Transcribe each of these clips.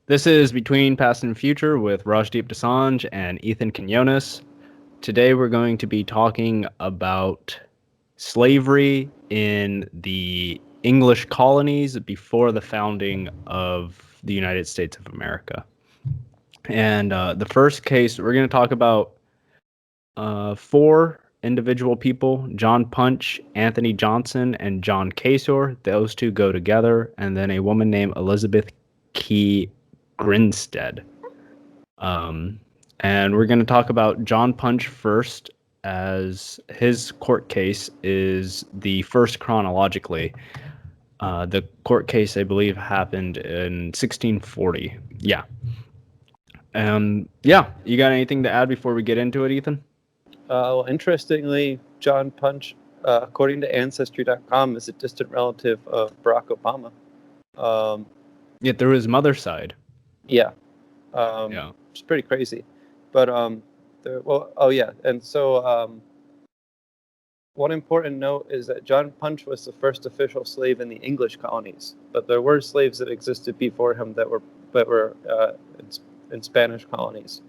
This is Between Past and Future with Rajdeep Dosanjh and Ethan Quinones. Today we're going to be talking about slavery in the English colonies before the founding of the United States of America. And the first case, we're going to talk about four individual people: John Punch, Anthony Johnson, and John Casor. Those two go together. And then a woman named Elizabeth Key Grinstead. And we're going to talk about John Punch first, as his court case is the first chronologically. The court case, I believe, happened in 1640. Yeah. Yeah, you got anything to add before we get into it, Ethan? Well, interestingly, John Punch, according to Ancestry.com, is a distant relative of Barack Obama. Yet through his mother's side. Yeah. Yeah. It's pretty crazy. But, and so one important note is that John Punch was the first official slave in the English colonies, but there were slaves that existed before him that were in Spanish colonies.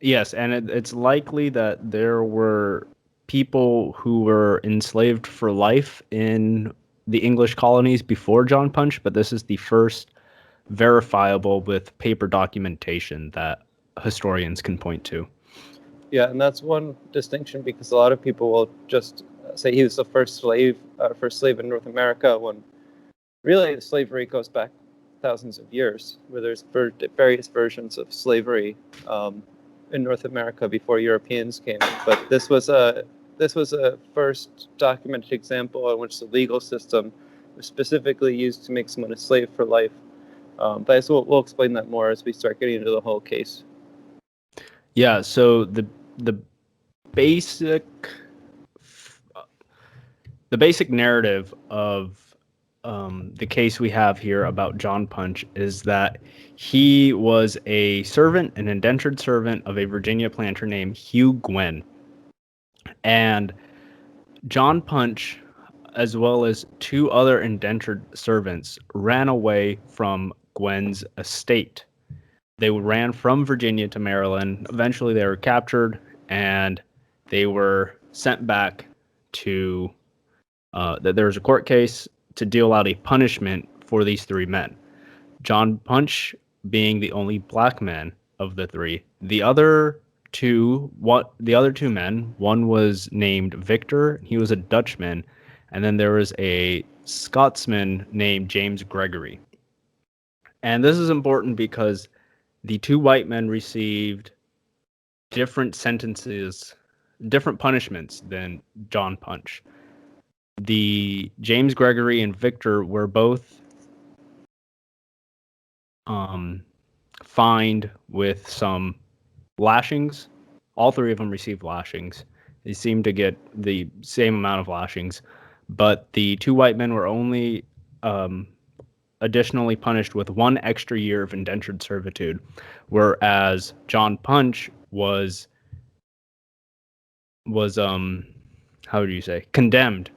Yes, and it's likely that there were people who were enslaved for life in the English colonies before John Punch, but this is the first verifiable with paper documentation that historians can point to. Yeah, and that's one distinction, because a lot of people will just say he was the first slave in North America, when really slavery goes back thousands of years, where there's various versions of slavery in North America before Europeans came. But this was a first documented example in which the legal system was specifically used to make someone a slave for life. But we'll explain that more as we start getting into the whole case. Yeah, so the basic narrative of the case we have here about John Punch is that he was a servant, an indentured servant of a Virginia planter named Hugh Gwynn. And John Punch, as well as two other indentured servants, ran away from Gwynn's estate. They ran from Virginia to Maryland. Eventually, they were captured, and they were sent back to... there was a court case to deal out a punishment for these three men. John Punch being the only black man of the three. The other two men, one was named Victor. He was a Dutchman. And then there was a Scotsman named James Gregory. And this is important because the two white men received different sentences, different punishments than John Punch. The James Gregory and Victor were both fined with some lashings. All three of them received lashings. They seemed to get the same amount of lashings, but the two white men were only additionally punished with 1 extra year of indentured servitude, whereas John Punch was how would you say, condemned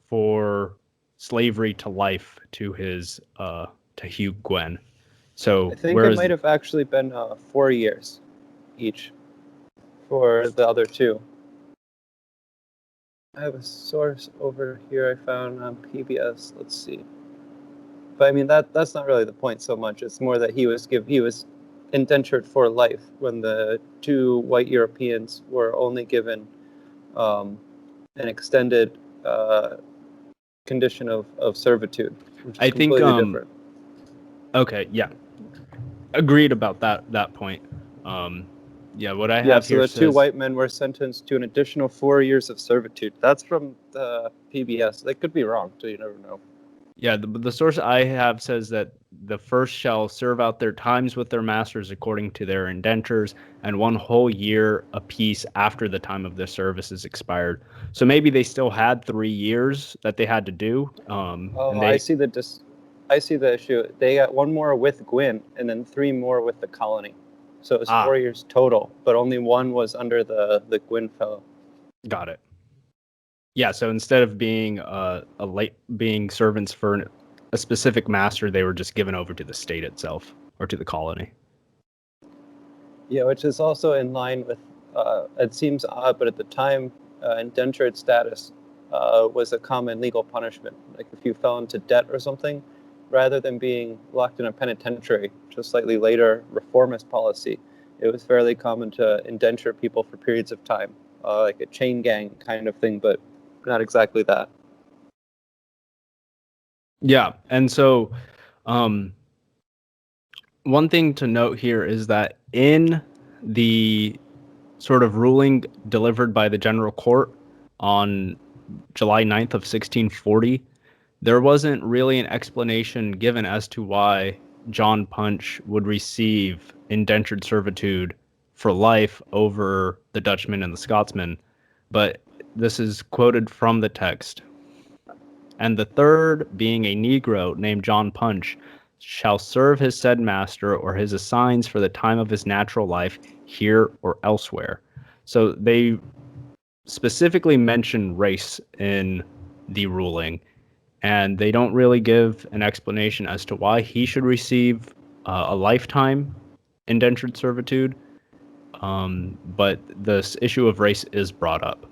for slavery to life to his to Hugh Gwynn. So I think it might have actually been 4 years each for the other two. I have a source over here I found on PBS. Let's see. But I mean, that's not really the point so much. It's more that he was indentured for life, when the two white Europeans were only given an extended condition of servitude, which is completely different. Okay, yeah. Agreed about that point. What I have here says... two white men were sentenced to an additional 4 years of servitude. That's from the PBS. They could be wrong, so you never know. Yeah, the source I have says that the first shall serve out their times with their masters according to their indentures, and 1 whole year apiece after the time of their service is expired. So maybe they still had 3 years that they had to do. I see the issue. They got 1 more with Gwynn, and then 3 more with the colony. So it was 4 years total, but only 1 was under the Gwynn fellow. Got it. Yeah, so instead of being being servants for a specific master. They were just given over to the state itself or to the colony. Yeah, which is also in line with, it seems odd, but at the time, indentured status was a common legal punishment. Like if you fell into debt or something, rather than being locked in a penitentiary, which was slightly later reformist policy, it was fairly common to indenture people for periods of time, like a chain gang kind of thing, but not exactly that. Yeah, and so one thing to note here is that in the sort of ruling delivered by the General Court on July 9th of 1640, there wasn't really an explanation given as to why John Punch would receive indentured servitude for life over the Dutchman and the Scotsman, but this is quoted from the text. And the third, being a Negro named John Punch, shall serve his said master or his assigns for the time of his natural life here or elsewhere. So they specifically mention race in the ruling, and they don't really give an explanation as to why he should receive a lifetime indentured servitude. But this issue of race is brought up.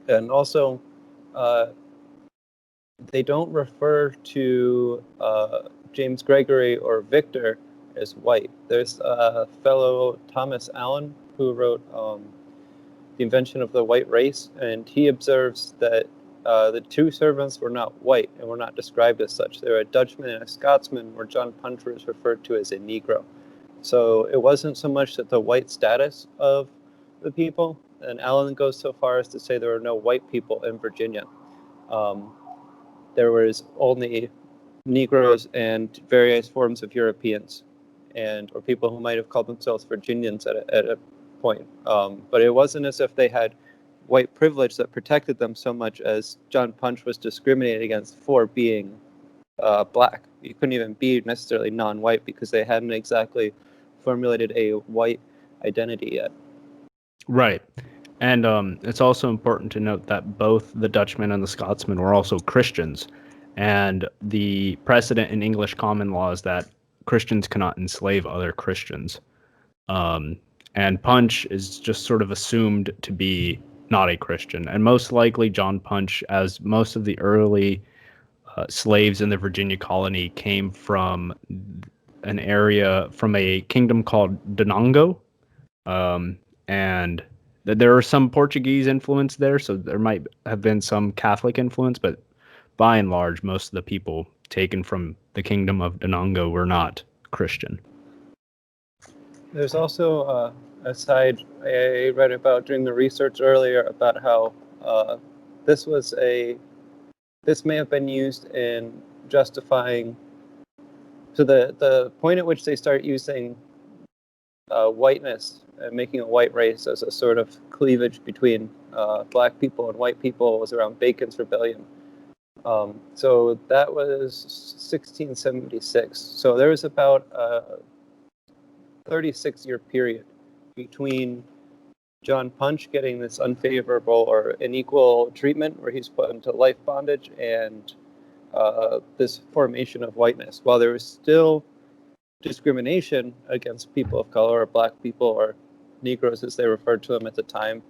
And also, they don't refer to James Gregory or Victor as white. There's a fellow, Thomas Allen, who wrote The Invention of the White Race, and he observes that the two servants were not white and were not described as such. They were a Dutchman and a Scotsman, where John Punch was referred to as a Negro. So it wasn't so much that the white status of the people, and Allen goes so far as to say there were no white people in Virginia. There was only Negroes and various forms of Europeans, or people who might have called themselves Virginians at a point. But it wasn't as if they had white privilege that protected them so much as John Punch was discriminated against for being black. You couldn't even be necessarily non-white because they hadn't exactly formulated a white identity yet. Right. And it's also important to note that both the Dutchman and the Scotsman were also Christians. And the precedent in English common law is that Christians cannot enslave other Christians. And Punch is just sort of assumed to be not a Christian. And most likely John Punch, as most of the early slaves in the Virginia colony, came from an area, from a kingdom called Denongo. And there are some Portuguese influence there, so there might have been some Catholic influence, but by and large, most of the people taken from the kingdom of Denongo were not Christian. There's also a side I read about during the research earlier about how this may have been used in justifying. So the point at which they start using whiteness and making a white race as a sort of cleavage between black people and white people was around Bacon's Rebellion. So that was 1676. So there was about a 36-year period between John Punch getting this unfavorable or unequal treatment where he's put into life bondage and this formation of whiteness. While there was still discrimination against people of color or black people or Negroes as they referred to them at the time,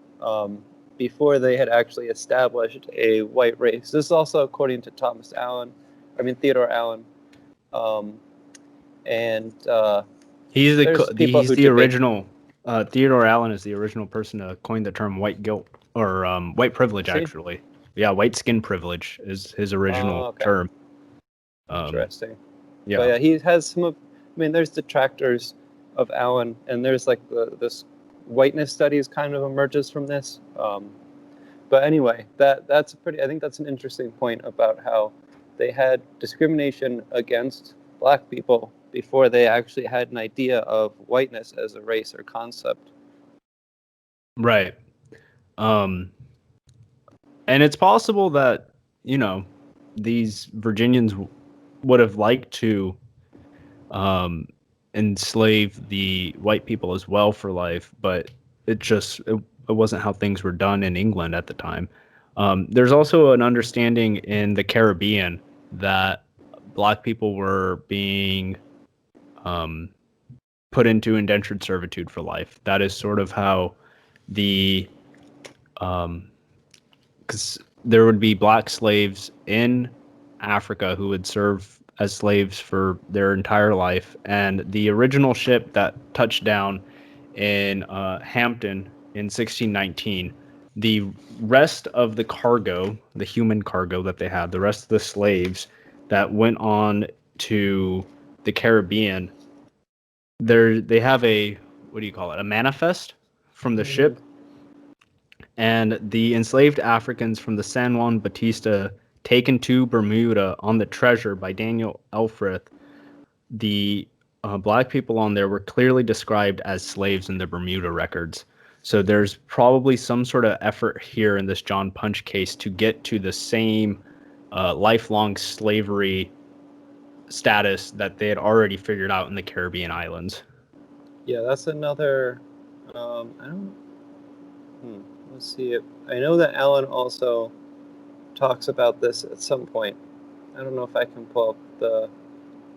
before they had actually established a white race. This is also according to Theodore Allen. He's the original. Theodore Allen is the original person to coin the term white guilt or white privilege, actually. Yeah, white skin privilege is his original term. Interesting. Yeah. But yeah, he has some of. I mean, there's detractors of Allen, and there's like this whiteness studies kind of emerges from this. But anyway, that's a pretty. I think that's an interesting point about how they had discrimination against black people before they actually had an idea of whiteness as a race or concept. Right. And it's possible that, these Virginians would have liked to enslave the white people as well for life, but it wasn't how things were done in England at the time. There's also an understanding in the Caribbean that black people were being put into indentured servitude for life. That is sort of how the because there would be black slaves in Africa who would serve as slaves for their entire life. And the original ship that touched down in Hampton in 1619, the rest of the cargo, the human cargo that they had, the rest of the slaves that went on to the Caribbean, they have a, what do you call it, a manifest from the ship, and the enslaved Africans from the San Juan Batista taken to Bermuda on the Treasure by Daniel Elfrith, the black people on there were clearly described as slaves in the Bermuda records. So there's probably some sort of effort here in this John Punch case to get to the same lifelong slavery status that they had already figured out in the Caribbean islands. Yeah, that's another. I don't. Let's see. I know that Alan also talks about this at some point. I don't know if I can pull up the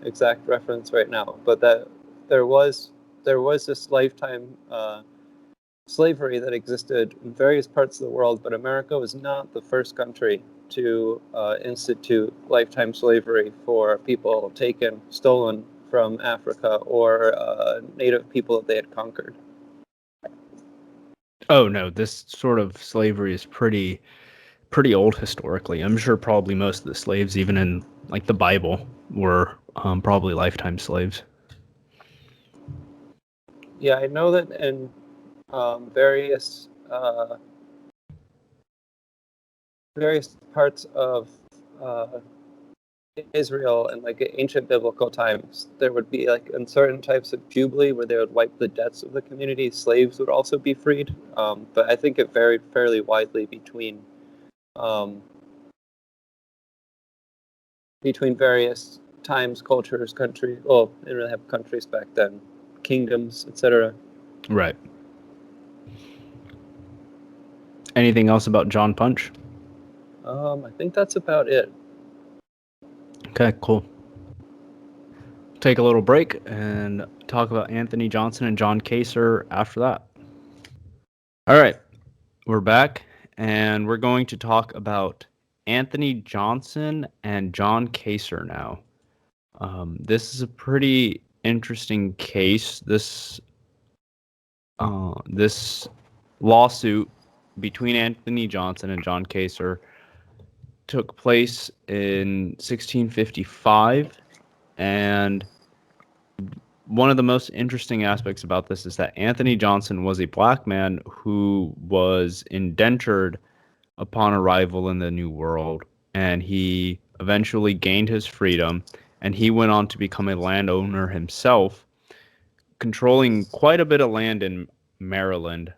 exact reference right now, but that there was this lifetime slavery that existed in various parts of the world, but America was not the first country to institute lifetime slavery for people stolen from Africa or native people that they had conquered. Oh no, this sort of slavery is pretty old historically. I'm sure probably most of the slaves, even in like the Bible, were probably lifetime slaves. Yeah, I know that in various parts of Israel and like ancient biblical times, there would be like in certain types of jubilee where they would wipe the debts of the community. Slaves would also be freed, but I think it varied fairly widely between various times, cultures, countries. Well, they didn't really have countries back then, kingdoms, etc. Right. Anything else about John Punch? I think that's about it. Okay, cool. Take a little break and talk about Anthony Johnson and John Casor after that. All right, we're back, and we're going to talk about Anthony Johnson and John Casor now. This is a pretty interesting case. This lawsuit between Anthony Johnson and John Casor took place in 1655, and one of the most interesting aspects about this is that Anthony Johnson was a black man who was indentured upon arrival in the New World, and he eventually gained his freedom, and he went on to become a landowner himself, controlling quite a bit of land in Maryland.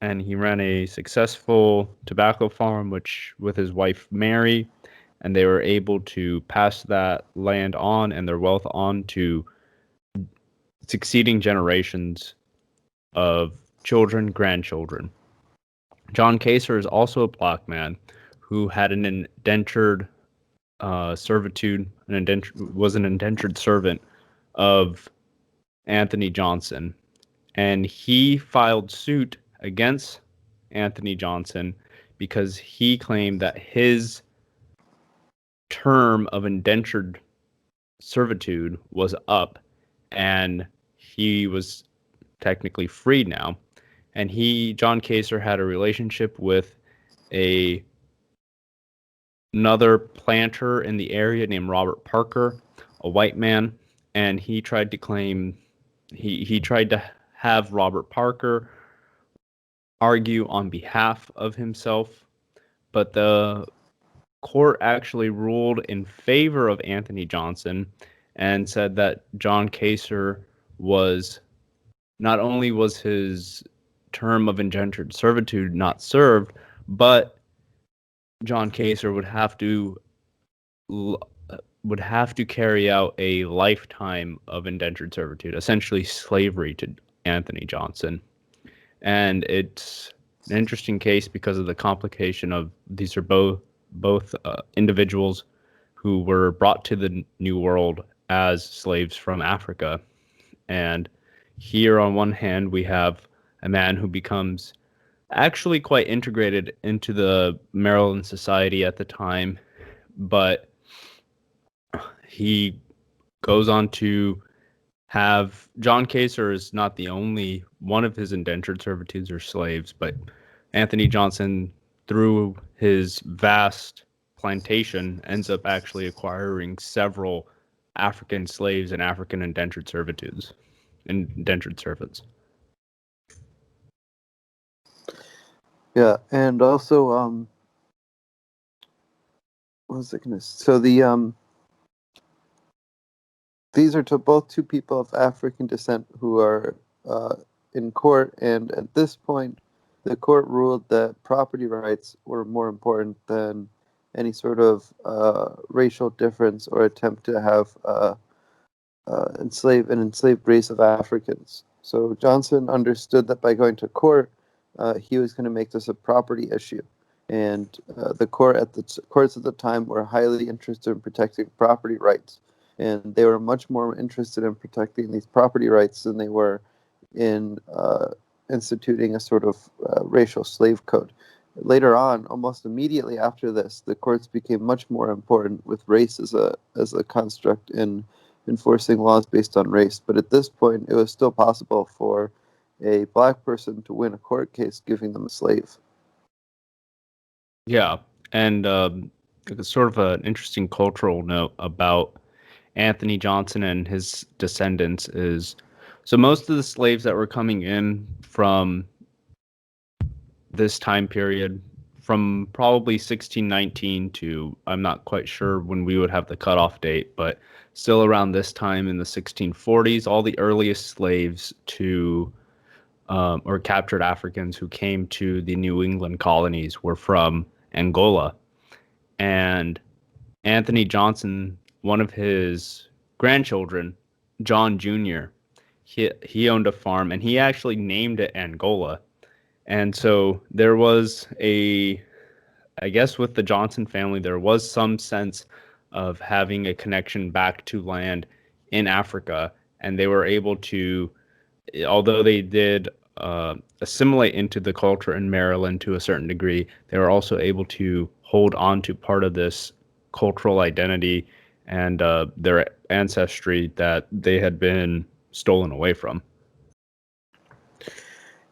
And he ran a successful tobacco farm, which with his wife Mary, and they were able to pass that land on and their wealth on to succeeding generations of children, grandchildren. John Casor is also a black man who had an indentured servitude, was an indentured servant of Anthony Johnson, and he filed suit against Anthony Johnson because he claimed that his term of indentured servitude was up and he was technically freed now. And John Casor, had a relationship with another planter in the area named Robert Parker, a white man, and he tried to claim, he tried to have Robert Parker argue on behalf of himself, but the court actually ruled in favor of Anthony Johnson and said that John Casor was, not only was his term of indentured servitude not served, but John Casor would have to carry out a lifetime of indentured servitude, essentially slavery to Anthony Johnson. And it's an interesting case because of the complication of these are both individuals who were brought to the New World as slaves from Africa. And here, on one hand, we have a man who becomes actually quite integrated into the Maryland society at the time, but he goes on to have John Casor is not the only one of his indentured servitudes or slaves, but Anthony Johnson, through his vast plantation, ends up actually acquiring several African slaves and African indentured servants. Yeah, and also, what was I gonna? So these are both two people of African descent who are in court, and at this point, the court ruled that property rights were more important than any sort of racial difference or attempt to have an enslaved race of Africans. So Johnson understood that by going to court, he was going to make this a property issue, and the courts at the time were highly interested in protecting property rights, and they were much more interested in protecting these property rights than they were in instituting a sort of racial slave code. Later on, almost immediately after this, the courts became much more important with race as a construct in enforcing laws based on race. But at this point, it was still possible for a black person to win a court case giving them a slave. Yeah, and it's sort of an interesting cultural note about Anthony Johnson and his descendants is so most of the slaves that were coming in from this time period, from probably 1619 to I'm not quite sure when we would have the cutoff date, but still around this time in the 1640s, all the earliest slaves to or captured Africans who came to the New England colonies were from Angola. And Anthony Johnson, one of his grandchildren, John Jr., he owned a farm and he actually named it Angola. And so there was I guess with the Johnson family, there was some sense of having a connection back to land in Africa. And they were able to, although they did assimilate into the culture in Maryland to a certain degree, they were also able to hold on to part of this cultural identity and their ancestry that they had been stolen away from.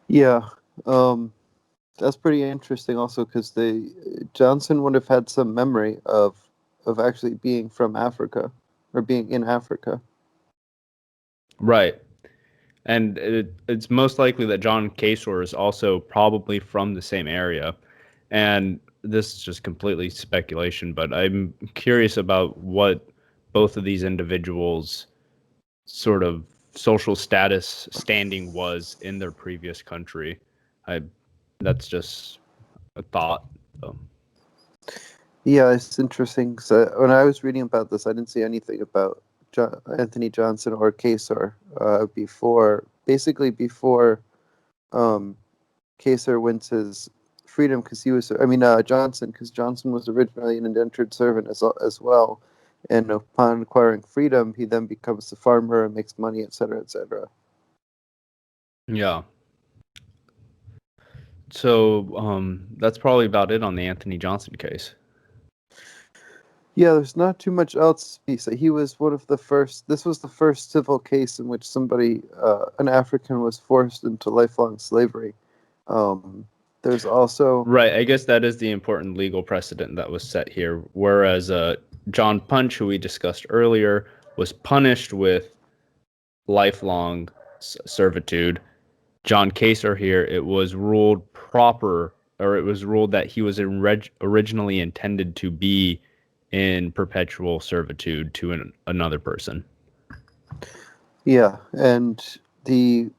Yeah, that's pretty interesting. Also, because Johnson would have had some memory of actually being from Africa or being in Africa. Right. And it's most likely that John Casor is also probably from the same area. And this is just completely speculation, but I'm curious about what both of these individuals' sort of social status standing was in their previous country. I That's just a thought. Yeah, it's interesting. So when I was reading about this, I didn't see anything about Anthony Johnson or Casor before Casor wins his freedom because Johnson was originally an indentured servant as well, and upon acquiring freedom, he then becomes a farmer and makes money, etc., etc. Yeah. So that's probably about it on the Anthony Johnson case. Yeah, there's not too much else. He was one of the first. This was the first civil case in which an African, was forced into lifelong slavery. There's also Right. I guess that is the important legal precedent that was set here. Whereas John Punch, who we discussed earlier, was punished with lifelong servitude. John Casor here, it was ruled that he was originally intended to be in perpetual servitude to another person. yeah, and the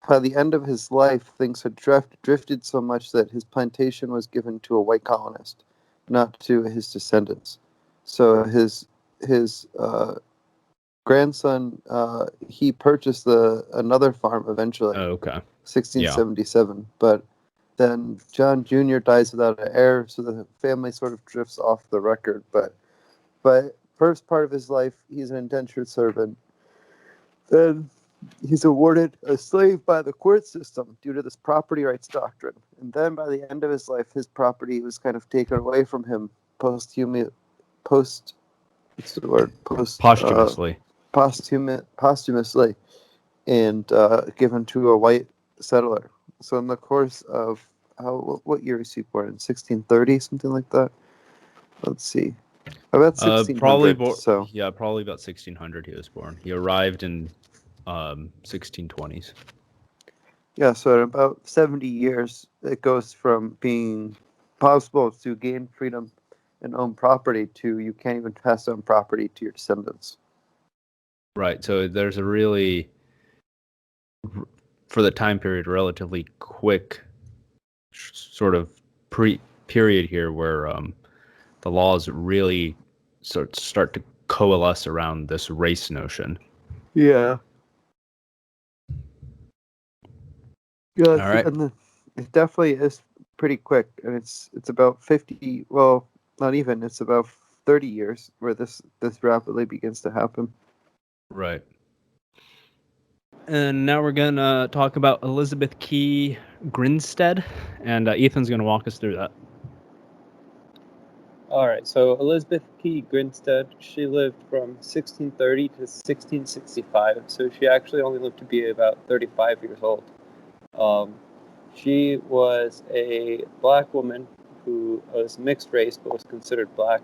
by the end of his life, things had drifted so much that his plantation was given to a white colonist, not to his descendants. So his grandson, he purchased another farm eventually, Oh, okay. 1677. But then John Jr. dies without an heir, so the family sort of drifts off the record. But But first part of his life, he's an indentured servant. Then he's awarded a slave by the court system due to this property rights doctrine. And then by the end of his life, his property was kind of taken away from him post what's the word? Posthumously, and given to a white settler. So in the course of what year was he born in? 1630, something like that. Let's see, about 1600. Probably about 1600 he was born. He arrived in 1620s. Yeah, so in about 70 years, it goes from being possible to gain freedom and own property to you can't even pass on property to your descendants. Right. So there's a really, for the time period, relatively quick sort of period here where the laws really start to coalesce around this race notion. Yeah. Yeah, All right. and it definitely is pretty quick, and it's about 50. Well, not even. It's about 30 years where this rapidly begins to happen. Right. And now we're gonna talk about Elizabeth Key Grinstead, and Ethan's gonna walk us through that. All right. So Elizabeth Key Grinstead, she lived from 1630 to 1665. So she actually only lived to be about 35 years old. She was a black woman who was mixed race but was considered black,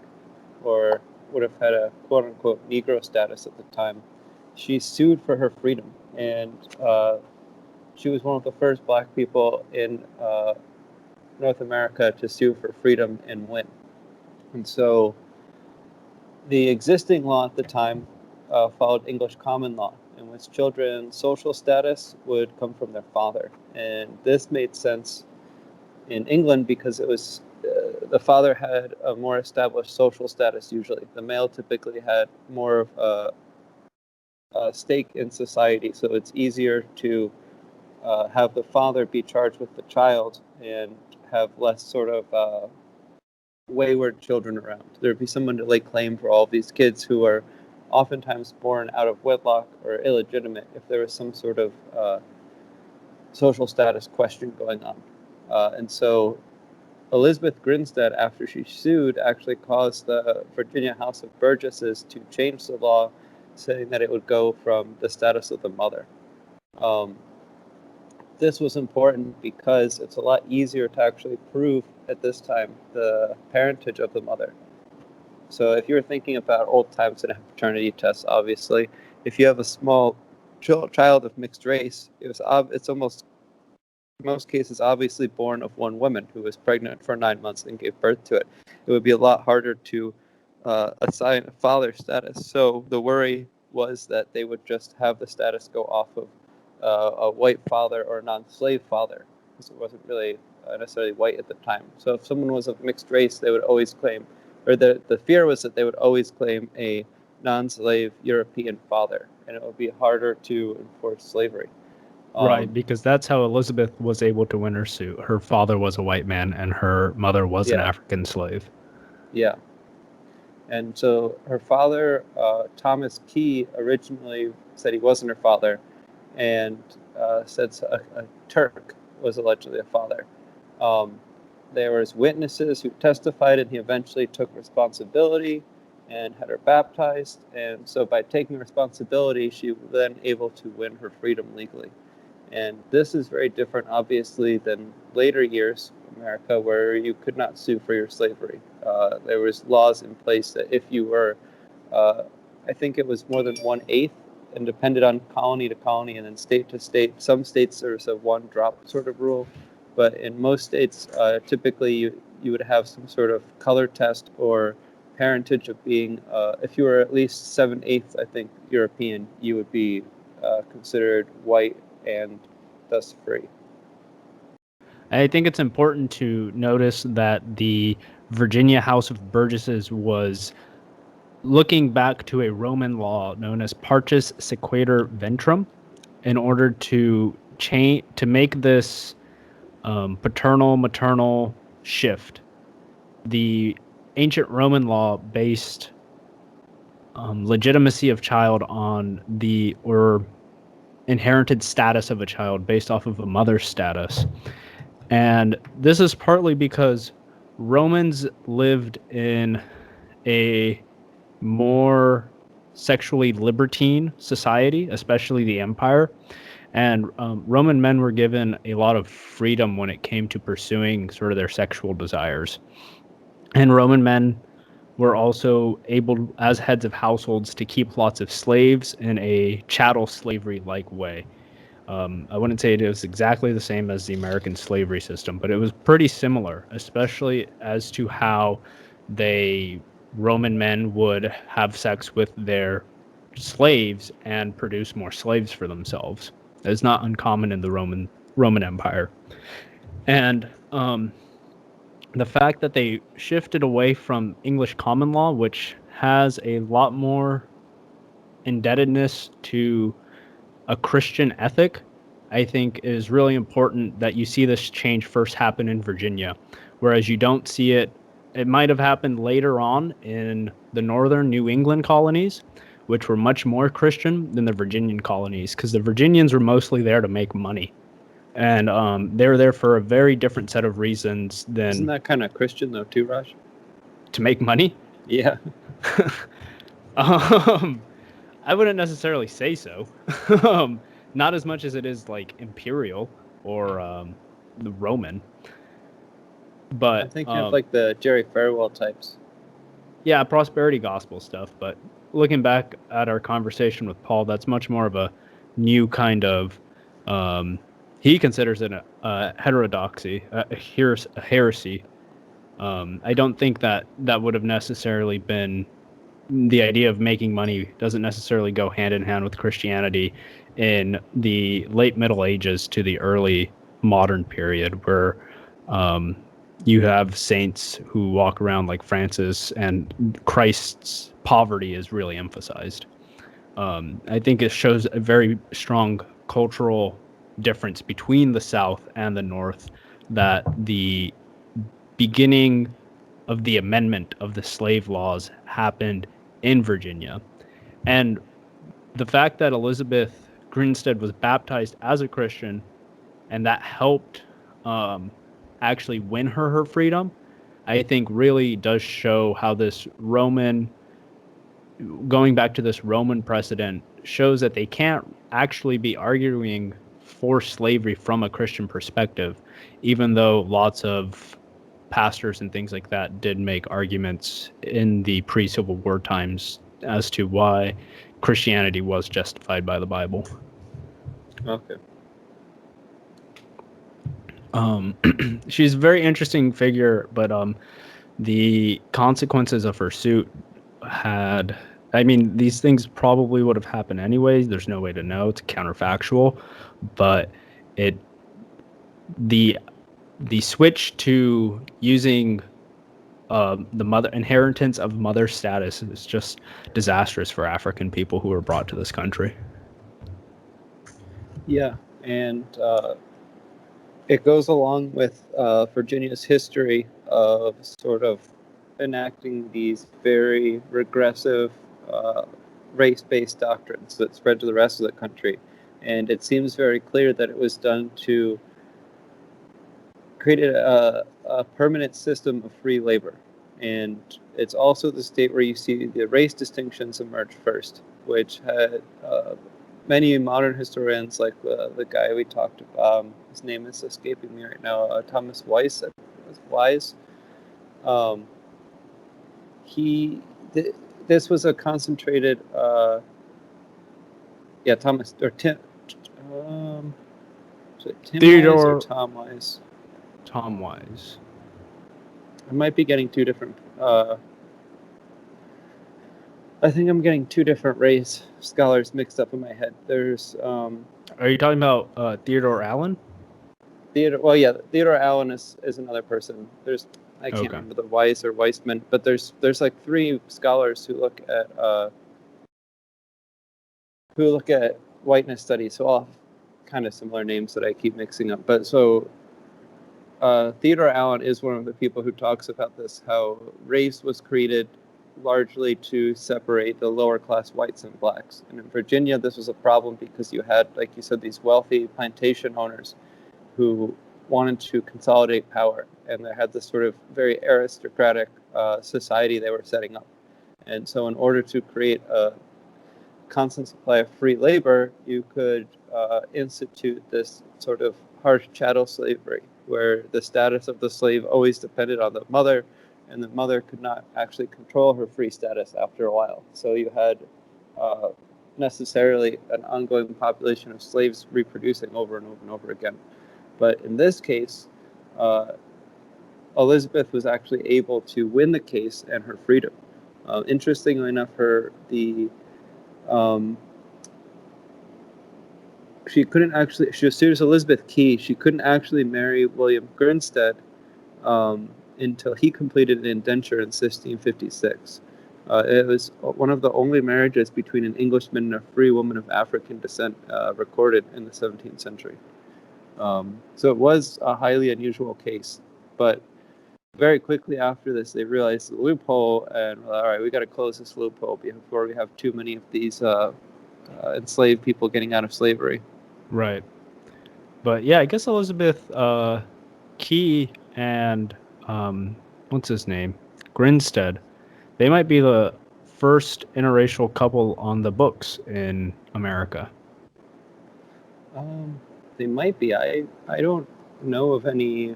or would have had a quote-unquote Negro status at the time. She sued for her freedom, and she was one of the first black people in North America to sue for freedom and win. And so the existing law at the time followed English common law, in which children's social status would come from their father. And this made sense in England because it was the father had a more established social status usually. The male typically had more of a stake in society, so it's easier to have the father be charged with the child and have less sort of wayward children around. There'd be someone to lay claim for all of these kids who are oftentimes born out of wedlock or illegitimate if there was some sort of social status question going on. And so Elizabeth Grinstead, after she sued, actually caused the Virginia House of Burgesses to change the law, saying that it would go from the status of the mother. This was important because it's a lot easier to actually prove at this time the parentage of the mother. So if you're thinking about old times and a paternity test, obviously, if you have a small child of mixed race, it's almost, in most cases, obviously born of one woman who was pregnant for 9 months and gave birth to it. It would be a lot harder to assign a father status. So the worry was that they would just have the status go off of a white father or a non-slave father, because it wasn't really necessarily white at the time. So if someone was of mixed race, they would always claim, or the fear was that they would always claim a non-slave European father, and it would be harder to enforce slavery. Right, because that's how Elizabeth was able to win her suit. Her father was a white man, and her mother was an African slave. Yeah. And so her father, Thomas Key, originally said he wasn't her father, and said a Turk was allegedly a father. There was witnesses who testified, and he eventually took responsibility and had her baptized. And so by taking responsibility, she was then able to win her freedom legally. And this is very different, obviously, than later years in America, where you could not sue for your slavery. There was laws in place that if you were, I think it was more than 1/8, and depended on colony to colony and then state to state. Some states there's a one-drop sort of rule, but in most states, typically you would have some sort of color test or parentage of being, if you were at least 7/8, I think, European, you would be considered white and thus free. I think it's important to notice that the Virginia House of Burgesses was looking back to a Roman law known as Partus Sequator Ventrum in order to make this paternal-maternal shift. The ancient Roman law based legitimacy of child on the or inherited status of a child based off of a mother's status. And this is partly because Romans lived in a more sexually libertine society, especially the empire. And Roman men were given a lot of freedom when it came to pursuing sort of their sexual desires. And Roman men were also able, as heads of households, to keep lots of slaves in a chattel slavery like way. I wouldn't say it was exactly the same as the American slavery system, but it was pretty similar, especially as to how Roman men would have sex with their slaves and produce more slaves for themselves. It's not uncommon in the Roman Empire. And the fact that they shifted away from English common law, which has a lot more indebtedness to a Christian ethic, I think is really important that you see this change first happen in Virginia, whereas you don't see it. It might have happened later on in the northern New England colonies, which were much more Christian than the Virginian colonies, because the Virginians were mostly there to make money. And they were there for a very different set of reasons than... Isn't that kind of Christian, though, too, Raj? To make money? Yeah. I wouldn't necessarily say so. Not as much as it is like imperial or the Roman. But I'm thinking of like the Jerry Farewell types. Yeah, prosperity gospel stuff. But looking back at our conversation with Paul, that's much more of a new kind of... he considers it a heterodoxy, a heresy. I don't think that would have necessarily been... The idea of making money doesn't necessarily go hand in hand with Christianity in the late Middle Ages to the early modern period, where you have saints who walk around like Francis, and Christ's poverty is really emphasized. I think it shows a very strong cultural difference between the South and the North, that the beginning of the amendment of the slave laws happened in Virginia. And the fact that Elizabeth Grinstead was baptized as a Christian, and that helped actually win her freedom, I think really does show how this going back to this Roman precedent, shows that they can't actually be arguing for slavery from a Christian perspective, even though lots of pastors and things like that did make arguments in the pre-Civil War times as to why Christianity was justified by the Bible. Okay. She's a very interesting figure, but the consequences of her suit had... I mean, these things probably would have happened anyways. There's no way to know. It's counterfactual, but the switch to using the inheritance of mother status is just disastrous for African people who were brought to this country. Yeah, and it goes along with Virginia's history of sort of enacting these very regressive race-based doctrines that spread to the rest of the country. And it seems very clear that it was done to create a permanent system of free labor. And it's also the state where you see the race distinctions emerge first, which had many modern historians, like the guy we talked about, his name is escaping me right now, Thomas Weiss. This was a concentrated, Thomas or Tim. Is it Tim Theodore Weiss or Tom Weiss? Tom Weiss. I might be getting two different. I think I'm getting two different race scholars mixed up in my head. There's. Are you talking about Theodore Allen? Theodore Allen is another person. I can't remember the Weiss or Weissman, but there's like three scholars who look at whiteness studies. So all kind of similar names that I keep mixing up. But so Theodore Allen is one of the people who talks about this, how race was created largely to separate the lower class whites and blacks. And in Virginia, this was a problem because you had, like you said, these wealthy plantation owners who wanted to consolidate power, and they had this sort of very aristocratic society they were setting up. And so in order to create a constant supply of free labor, you could institute this sort of harsh chattel slavery, where the status of the slave always depended on the mother, and the mother could not actually control her free status after a while. So you had necessarily an ongoing population of slaves reproducing over and over and over again. But in this case, Elizabeth was actually able to win the case and her freedom. Interestingly enough, she was sued as Elizabeth Key. She couldn't actually marry William Grinstead until he completed an indenture in 1656. It was one of the only marriages between an Englishman and a free woman of African descent recorded in the 17th century. So it was a highly unusual case, but very quickly after this, they realized the loophole, and all right, we got to close this loophole before we have too many of these enslaved people getting out of slavery. Right. But yeah, I guess Elizabeth Key and what's his name? Grinstead. They might be the first interracial couple on the books in America. They might be. I don't know of any.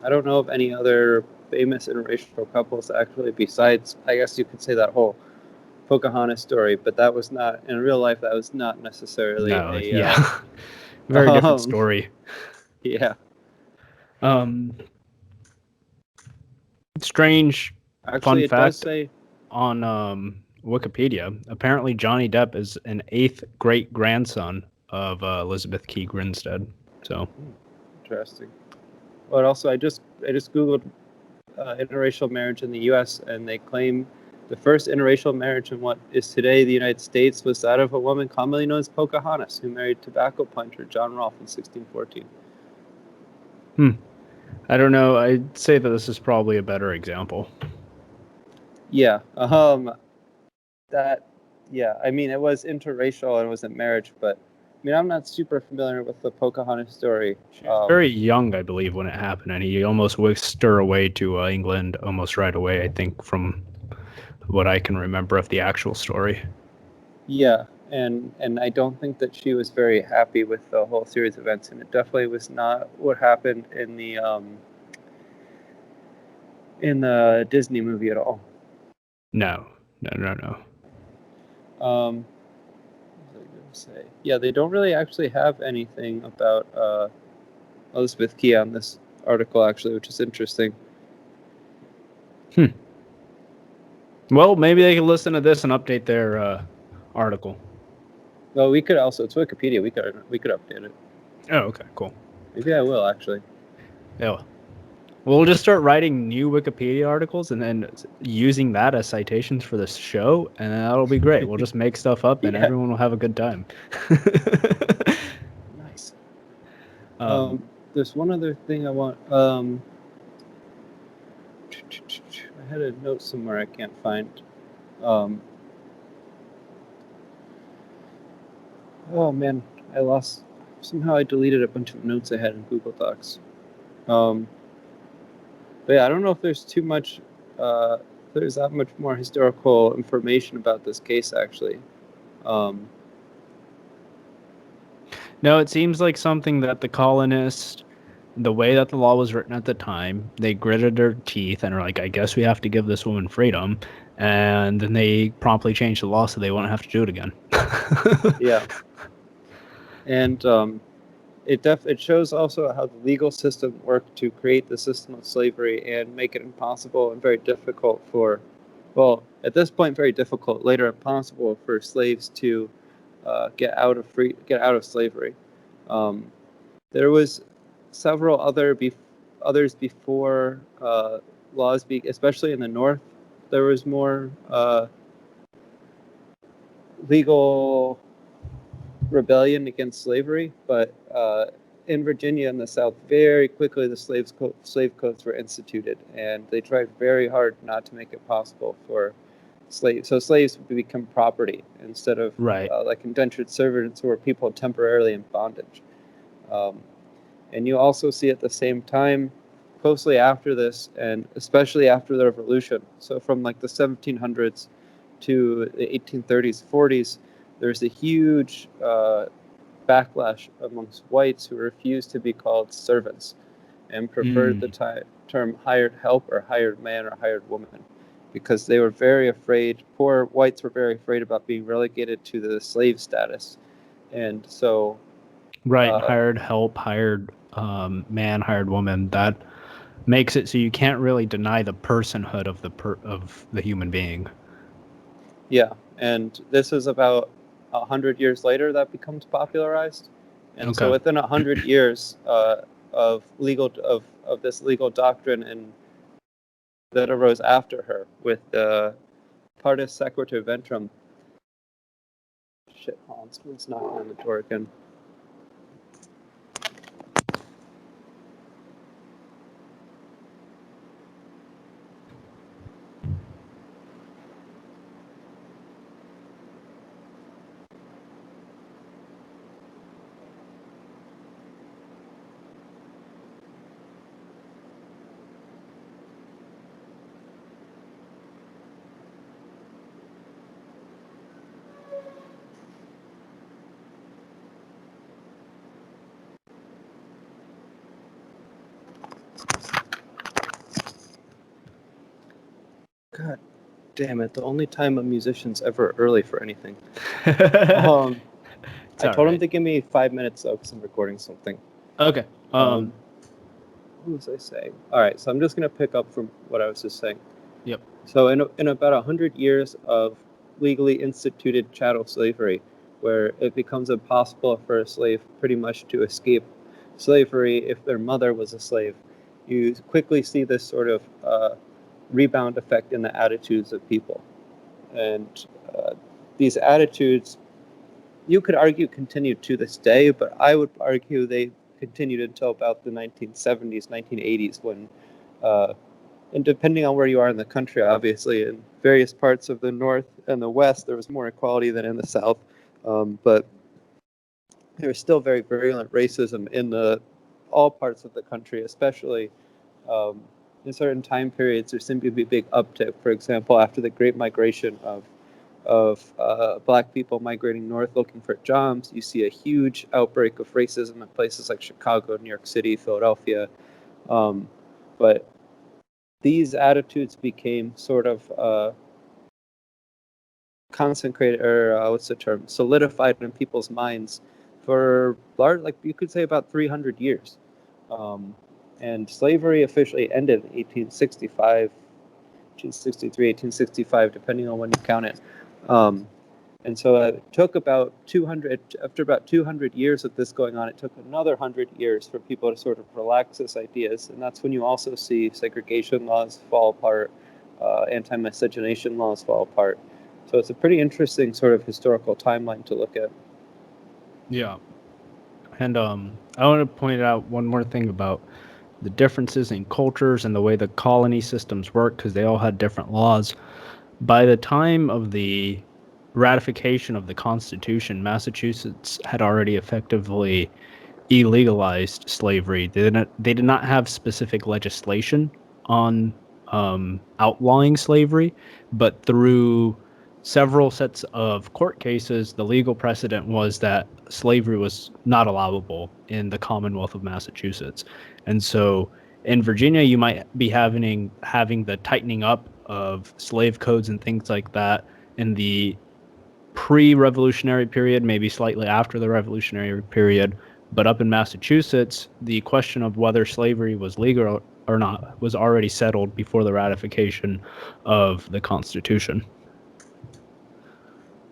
I don't know of any other famous interracial couples actually. Besides, I guess you could say that whole Pocahontas story, but that was not in real life. That was not necessarily yeah. Very different story. Yeah. Strange Actually, fun fact does say on Wikipedia. Apparently, Johnny Depp is an 8th great grandson of Elizabeth Key Grinstead. So interesting. But also, I just googled interracial marriage in the U.S. and they claim the first interracial marriage in what is today the United States was that of a woman commonly known as Pocahontas, who married tobacco puncher John Rolfe in 1614. I don't know. I'd say that this is probably a better example. Yeah. Yeah. I mean, it was interracial and it wasn't marriage, but I mean, I'm not super familiar with the Pocahontas story. She was very young, I believe, when it happened, and he almost whisked her away to England almost right away, I think, from what I can remember of the actual story. Yeah, and I don't think that she was very happy with the whole series of events, and it definitely was not what happened in the Disney movie at all. No. What was I going to say? Yeah, they don't really actually have anything about Elizabeth Key on this article, actually, which is interesting. Well, maybe they can listen to this and update their article. Well, we could also, it's Wikipedia, we could update it. Oh, okay, cool. Maybe I will, actually. Yeah. We'll just start writing new Wikipedia articles and then using that as citations for this show, and that'll be great. We'll just make stuff up, and everyone will have a good time. Nice. There's one other thing I want. I had a note somewhere I can't find. Oh man, somehow I deleted a bunch of notes I had in Google Docs. But yeah, I don't know if there's too much, there's that much more historical information about this case, actually. No, it seems like something that the colonists, the way that the law was written at the time, they gritted their teeth and are like, I guess we have to give this woman freedom. And then they promptly changed the law so they won't have to do it again. Yeah. And it shows also how the legal system worked to create the system of slavery and make it impossible and very difficult for, well, at this point, very difficult, later impossible for slaves to get out of slavery. There was several others before laws, especially in the North. There was more legal rebellion against slavery, but in Virginia in the South, very quickly the slave codes were instituted, and they tried very hard not to make it possible for slaves. So slaves would become property instead of Right. like indentured servants who were people temporarily in bondage. Um, and you also see at the same time, closely after this, and especially after the Revolution, so from like the 1700s to the 1830s, 40s, there's a huge backlash amongst whites who refused to be called servants and preferred the term hired help or hired man or hired woman, because they were very afraid, poor whites were very afraid about being relegated to the slave status. And so Right, hired help, hired man, hired woman. That makes it so you can't really deny the personhood of the human being. yeah, and this is about 100 years later that becomes popularized. And so within 100 years of this legal doctrine and that arose after her with the Partis Sequitur Ventrum. Shit, hold on, someone's knocking on the door again. God damn it, the only time a musician's ever early for anything. I told him to give me 5 minutes though, because I'm recording something. Okay. What was I saying? All right, so I'm just going to pick up from what I was just saying. Yep. So in about 100 years of legally instituted chattel slavery, where it becomes impossible for a slave pretty much to escape slavery if their mother was a slave, you quickly see this sort of rebound effect in the attitudes of people. And these attitudes, you could argue, continue to this day, but I would argue they continued until about the 1970s, 1980s, when, and depending on where you are in the country, obviously, in various parts of the North and the West, there was more equality than in the South, but there was still very virulent racism in all parts of the country, especially in certain time periods. There seemed to be a big uptick. For example, after the Great Migration of black people migrating north looking for jobs, you see a huge outbreak of racism in places like Chicago, New York City, Philadelphia. But these attitudes became sort of consecrated, or what's the term, solidified in people's minds for large, like you could say, about 300 years. And slavery officially ended in 1865, 1863, 1865, depending on when you count it. And so it took about 200, after about 200 years of this going on, it took another 100 years for people to sort of relax these ideas. And that's when you also see segregation laws fall apart, anti-miscegenation laws fall apart. So it's a pretty interesting sort of historical timeline to look at. Yeah. And I want to point out one more thing about the differences in cultures and the way the colony systems work, because they all had different laws. By the time of the ratification of the Constitution, Massachusetts had already effectively illegalized slavery. They did not have specific legislation on outlawing slavery, but through several sets of court cases, the legal precedent was that slavery was not allowable in the Commonwealth of Massachusetts. And so in Virginia, you might be having the tightening up of slave codes and things like that in the pre-revolutionary period, maybe slightly after the revolutionary period. But up in Massachusetts, the question of whether slavery was legal or not was already settled before the ratification of the Constitution.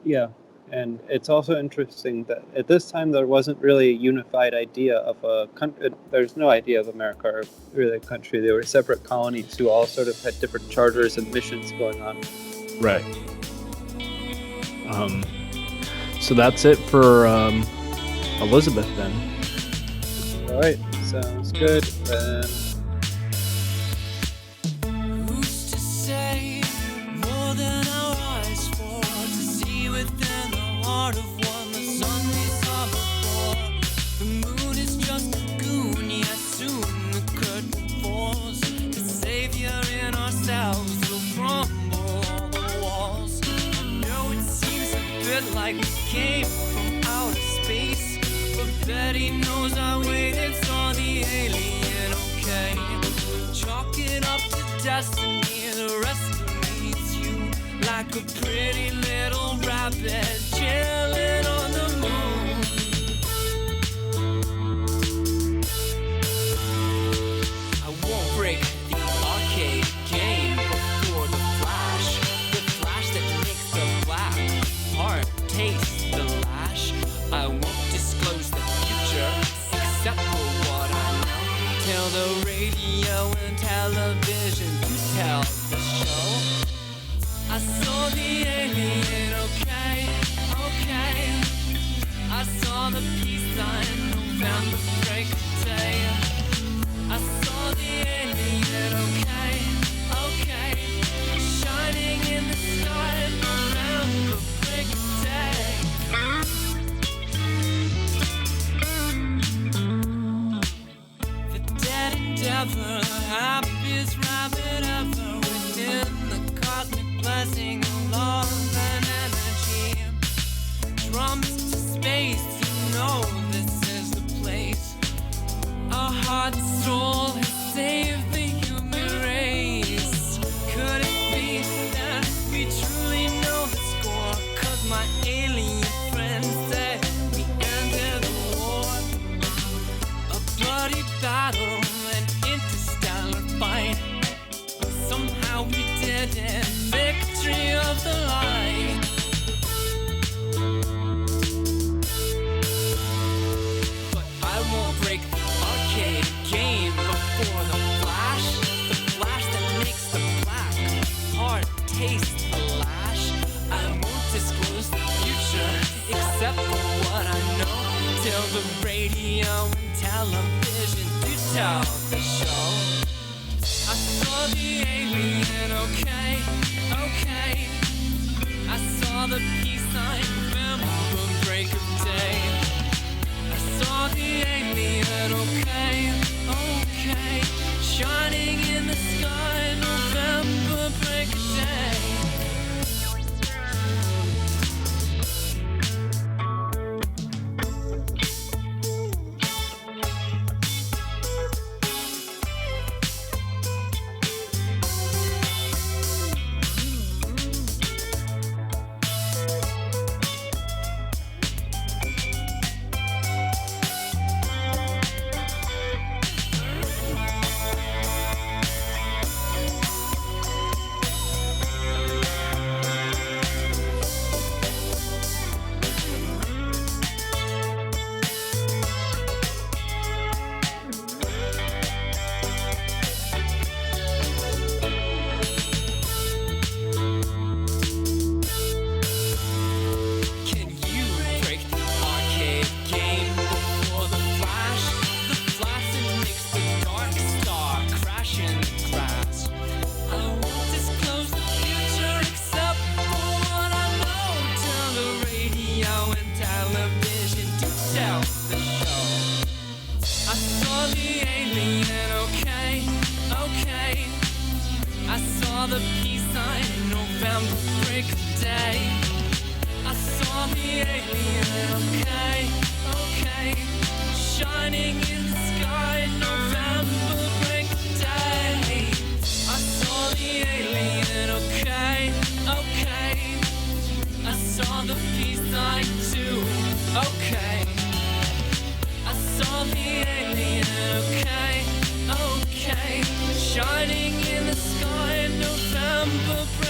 Yeah, and it's also interesting that at this time there wasn't really a unified idea of a country. There's no idea of America or really a country. They were separate colonies who all sort of had different charters and missions going on. Right. So that's it for Elizabeth then. All right, sounds good. Then Who's to say more than our eyes for to see within the heart of one the sun we saw before? The moon is just a goon, yet soon the curtain falls. The savior in ourselves will crumble all the walls. I know it seems a bit like we came from outer space, but Betty knows I waited, saw the alien, okay. Chalk it up to destiny, the rest of me's you. Like a pretty little rabbit chilling on the moon. I won't break the arcade game before the flash that makes the black heart taste the lash. I won't disclose the future except for what I know. Tell the radio and television to tell the show. I saw the alien, okay, okay. I saw the peace sign, November break of day. I saw the alien, okay, okay. Shining in the sky, November break of day. The dead endeavor, the happiest rabbit ever, within the cosmic blessing of love and energy. Drums to space, you know this is the place. Our heart and soul has saved the human race. Could it be that we truly know the score? 'Cause my alien friends say we ended the war. A bloody battle, an interstellar fight. Somehow we did it, victory of the light. But I won't break the arcade game before the flash that makes the black heart taste the lash. I won't disclose the future except for what I know. Till the radio and television do tell the show. I saw the alien, okay, okay. I saw the peace sign, remember break of day. I saw the alien, okay, okay. Shining in the sky, November break of day. Shining in the sky, November break.